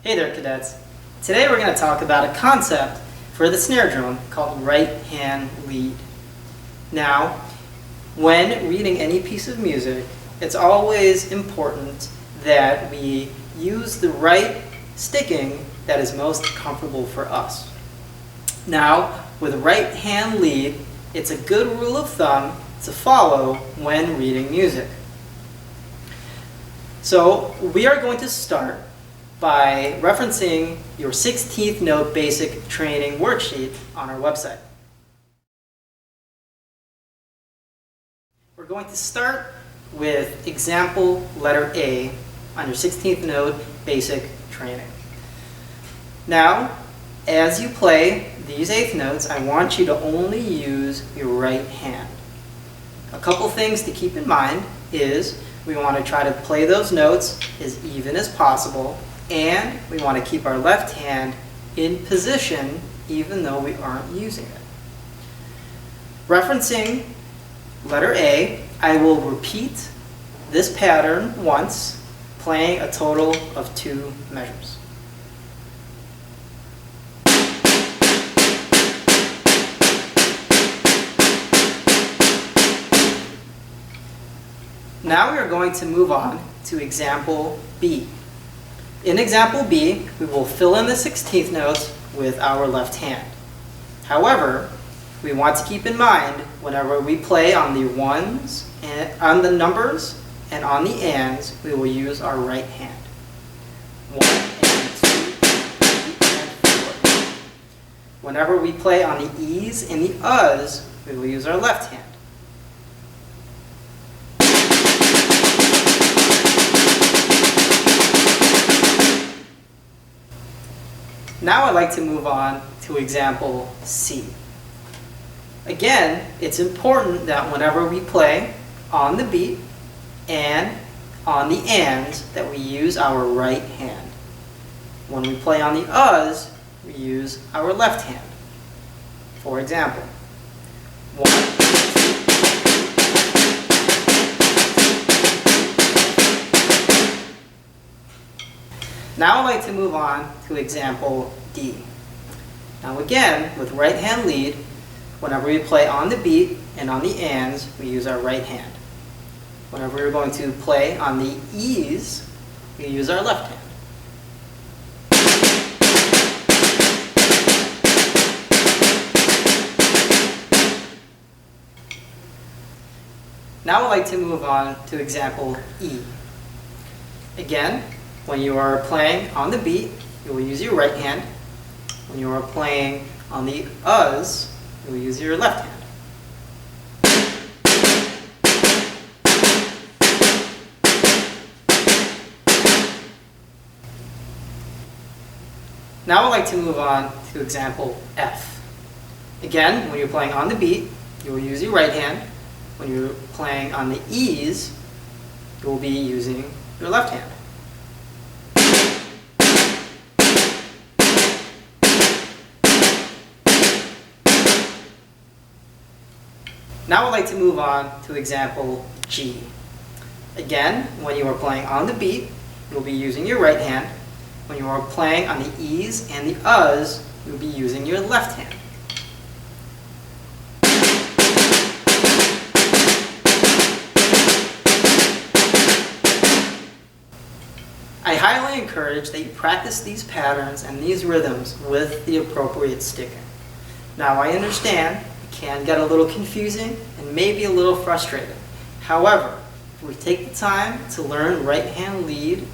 Hey there, cadets. Today we're going to talk about a concept for the snare drum called right hand lead. Now, when reading any piece of music, it's always important that we use the right sticking that is most comfortable for us. Now, with right hand lead, it's a good rule of thumb to follow when reading music. So we are going to start by referencing your 16th note basic training worksheet on our website. We're going to start with example letter A on your 16th note basic training. Now, as you play these eighth notes, I want you to only use your right hand. A couple things to keep in mind is we want to try to play those notes as even as possible, and we want to keep our left hand in position even though we aren't using it. Referencing letter A, I will repeat this pattern once, playing a total of 2 measures. Now we are going to move on to example B. In example B, we will fill in the 16th notes with our left hand. However, we want to keep in mind whenever we play on the ones and on the numbers and on the ands, we will use our right hand. 1 and 2, 3 and 4. Whenever we play on the E's and the U's, we will use our left hand. Now I'd like to move on to example C. Again, it's important that whenever we play on the beat and on the ands that we use our right hand. When we play on the U's, we use our left hand. For example, 1, 2. Now I'd like to move on to example D. Now again, with right hand lead, whenever we play on the beat and on the ands, we use our right hand. Whenever we're going to play on the E's, we use our left hand. Now I'd like to move on to example E. Again, when you are playing on the beat, you will use your right hand. When you are playing on the U's, you will use your left hand. Now I'd like to move on to example F. Again, when you're playing on the beat, you will use your right hand. When you're playing on the E's, you will be using your left hand. Now I'd like to move on to example G. Again, when you are playing on the beat, you'll be using your right hand. When you are playing on the E's and the U's, you'll be using your left hand. I highly encourage that you practice these patterns and these rhythms with the appropriate sticking. Now I understand it can get a little confusing and maybe a little frustrating. However, if we take the time to learn right hand lead,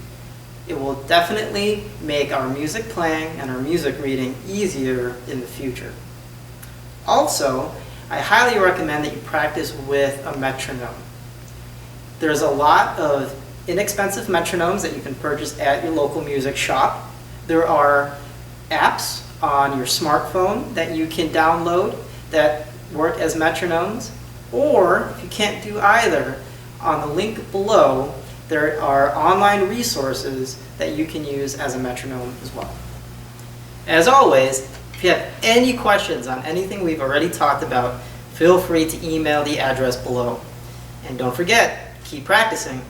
it will definitely make our music playing and our music reading easier in the future. Also, I highly recommend that you practice with a metronome. There's a lot of inexpensive metronomes that you can purchase at your local music shop. There are apps on your smartphone that you can download that work as metronomes, or if you can't do either, on the link below there are online resources that you can use as a metronome as well. As always, if you have any questions on anything we've already talked about, feel free to email the address below. And don't forget, keep practicing.